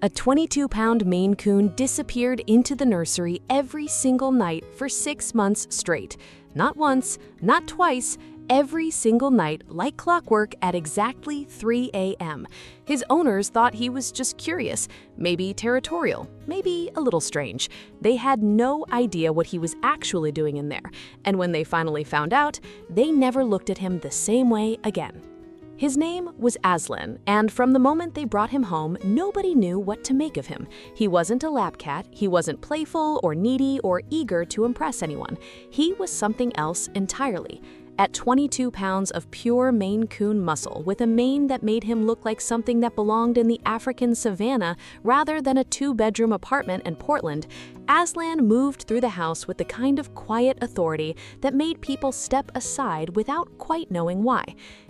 A 22-pound Maine Coon disappeared into the nursery every single night for 6 months straight. Not once, not twice, every single night, like clockwork, at exactly 3 a.m. His owners thought he was just curious, maybe territorial, maybe a little strange. They had no idea what he was actually doing in there, and when they finally found out, they never looked at him the same way again. His name was Aslan, and from the moment they brought him home, nobody knew what to make of him. He wasn't a lap cat, he wasn't playful or needy or eager to impress anyone. He was something else entirely. At 22 pounds of pure Maine Coon muscle, with a mane that made him look like something that belonged in the African savanna rather than a 2-bedroom apartment in Portland, Aslan moved through the house with the kind of quiet authority that made people step aside without quite knowing why.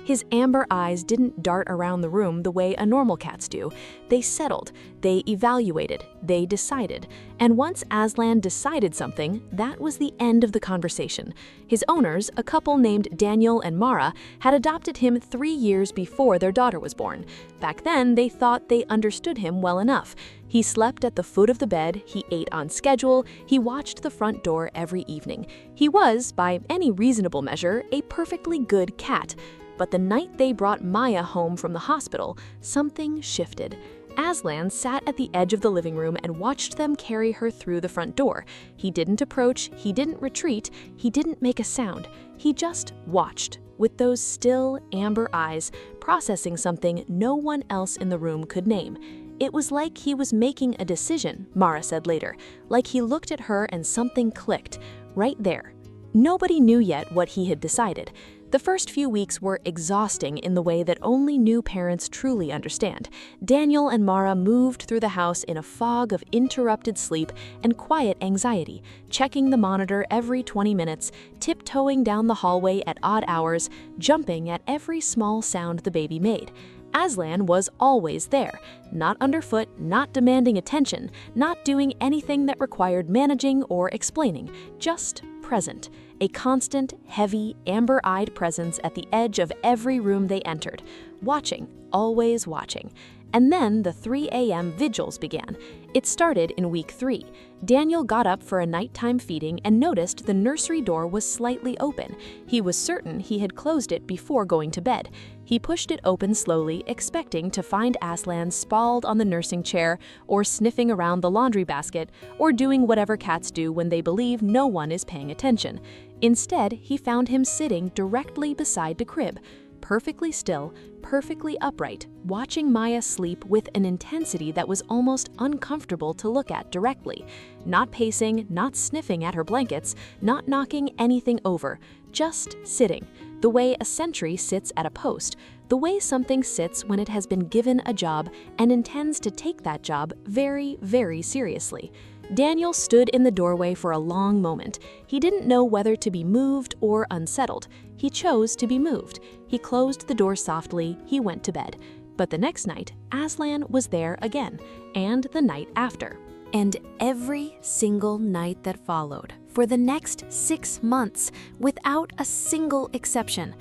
His amber eyes didn't dart around the room the way a normal cat's do. They settled, they evaluated, they decided. And once Aslan decided something, that was the end of the conversation. His owners, a couple named Daniel and Mara, had adopted him 3 years before their daughter was born. Back then, they thought they understood him well enough. He slept at the foot of the bed, he ate on schedule, he watched the front door every evening. He was, by any reasonable measure, a perfectly good cat. But the night they brought Maya home from the hospital, something shifted. Aslan sat at the edge of the living room and watched them carry her through the front door. He didn't approach, he didn't retreat, he didn't make a sound. He just watched, with those still, amber eyes, processing something no one else in the room could name. It was like he was making a decision, Mara said later, like he looked at her and something clicked, right there. Nobody knew yet what he had decided. The first few weeks were exhausting in the way that only new parents truly understand. Daniel and Mara moved through the house in a fog of interrupted sleep and quiet anxiety, checking the monitor every 20 minutes, tiptoeing down the hallway at odd hours, jumping at every small sound the baby made. Aslan was always there, not underfoot, not demanding attention, not doing anything that required managing or explaining, just present. A constant, heavy, amber-eyed presence at the edge of every room they entered, watching, always watching. And then the 3 a.m. vigils began. It started in week 3. Daniel got up for a nighttime feeding and noticed the nursery door was slightly open. He was certain he had closed it before going to bed. He pushed it open slowly, expecting to find Aslan sprawled on the nursing chair, or sniffing around the laundry basket, or doing whatever cats do when they believe no one is paying attention. Instead, he found him sitting directly beside the crib, perfectly still, perfectly upright, watching Maya sleep with an intensity that was almost uncomfortable to look at directly. Not pacing, not sniffing at her blankets, not knocking anything over, just sitting, the way a sentry sits at a post, the way something sits when it has been given a job and intends to take that job very, very seriously. Daniel stood in the doorway for a long moment. He didn't know whether to be moved or unsettled. He chose to be moved. He closed the door softly, he went to bed. But the next night, Aslan was there again, and the night after. And every single night that followed, for the next 6 months, without a single exception.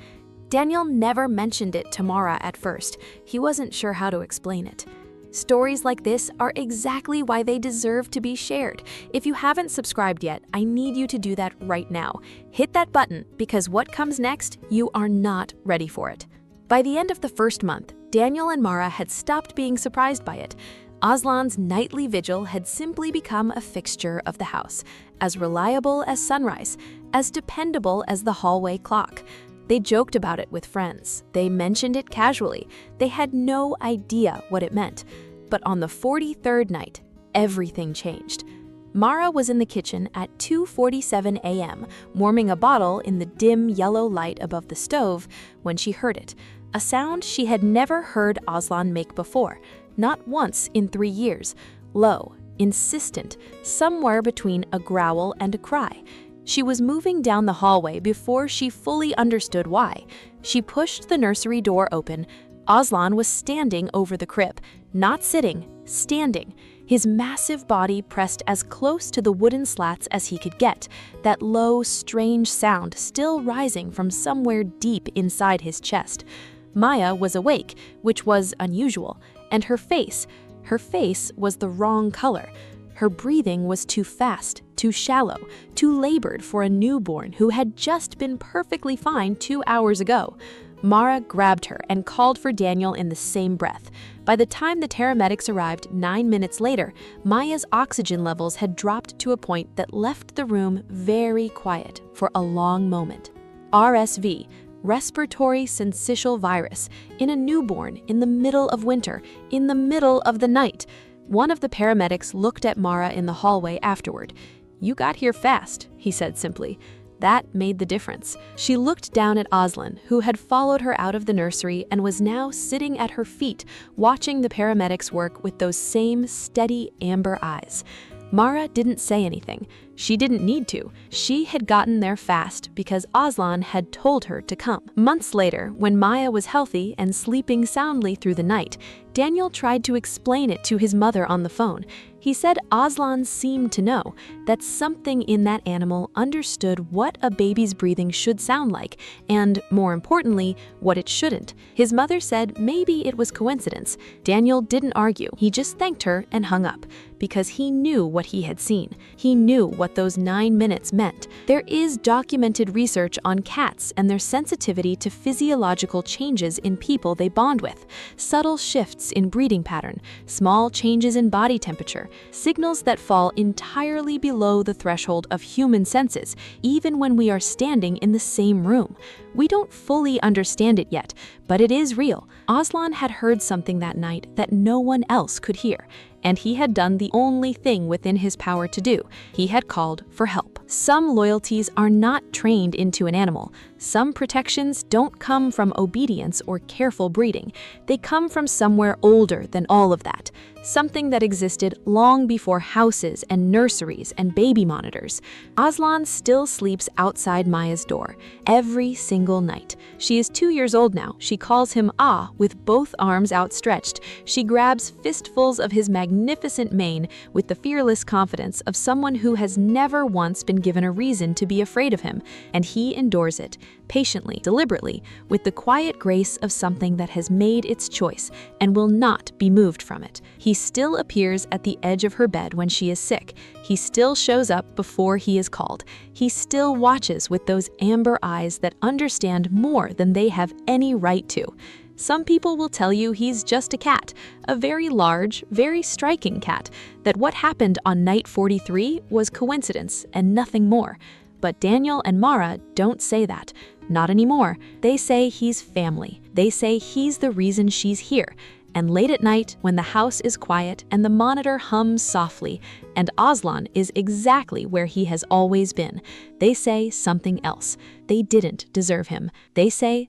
Daniel never mentioned it to Mara at first. He wasn't sure how to explain it. Stories like this are exactly why they deserve to be shared. If you haven't subscribed yet, I need you to do that right now. Hit that button, because what comes next, you are not ready for it. By the end of the first month, Daniel and Mara had stopped being surprised by it. Aslan's nightly vigil had simply become a fixture of the house, as reliable as sunrise, as dependable as the hallway clock. They joked about it with friends. They mentioned it casually. They had no idea what it meant. But on the 43rd night, everything changed. Mara was in the kitchen at 2:47 a.m., warming a bottle in the dim yellow light above the stove, when she heard it, a sound she had never heard Aslan make before, not once in 3 years, low, insistent, somewhere between a growl and a cry. She was moving down the hallway before she fully understood why. She pushed the nursery door open. Aslan was standing over the crib, not sitting, standing, his massive body pressed as close to the wooden slats as he could get, that low, strange sound still rising from somewhere deep inside his chest. Maya was awake, which was unusual, and her face, Her face was the wrong color. Her breathing was too fast, too shallow, too labored for a newborn who had just been perfectly fine 2 hours ago. Mara grabbed her and called for Daniel in the same breath. By the time the paramedics arrived 9 minutes later, Maya's oxygen levels had dropped to a point that left the room very quiet for a long moment. RSV, respiratory syncytial virus, in a newborn, in the middle of winter, in the middle of the night. One of the paramedics looked at Mara in the hallway afterward. "You got here fast," he said simply. That made the difference. She looked down at Aslan, who had followed her out of the nursery and was now sitting at her feet, watching the paramedics work with those same steady amber eyes. Mara didn't say anything. She didn't need to. She had gotten there fast because Aslan had told her to come. Months later, when Maya was healthy and sleeping soundly through the night, Daniel tried to explain it to his mother on the phone. He said Aslan seemed to know that something in that animal understood what a baby's breathing should sound like, and, more importantly, what it shouldn't. His mother said maybe it was coincidence. Daniel didn't argue. He just thanked her and hung up, because he knew what he had seen. He knew what those 9 minutes meant. There is documented research on cats and their sensitivity to physiological changes in people they bond with. Subtle shifts in breathing pattern, small changes in body temperature, signals that fall entirely below the threshold of human senses, even when we are standing in the same room. We don't fully understand it yet, but it is real. Aslan had heard something that night that no one else could hear, and he had done the only thing within his power to do. He had called for help. Some loyalties are not trained into an animal. Some protections don't come from obedience or careful breeding. They come from somewhere older than all of that. Something that existed long before houses and nurseries and baby monitors. Aslan still sleeps outside Maya's door every single night. She is 2 years old now. She calls him Ah with both arms outstretched. She grabs fistfuls of his magnificent mane with the fearless confidence of someone who has never once been given a reason to be afraid of him, and he endures it, patiently, deliberately, with the quiet grace of something that has made its choice and will not be moved from it. He still appears at the edge of her bed when she is sick. He still shows up before he is called. He still watches with those amber eyes that understand more than they have any right to. Some people will tell you he's just a cat, a very large, very striking cat, that what happened on night 43 was coincidence and nothing more. But Daniel and Mara don't say that. Not anymore. They say he's family. They say he's the reason she's here. And late at night, when the house is quiet and the monitor hums softly, and Aslan is exactly where he has always been, they say something else. They didn't deserve him. They say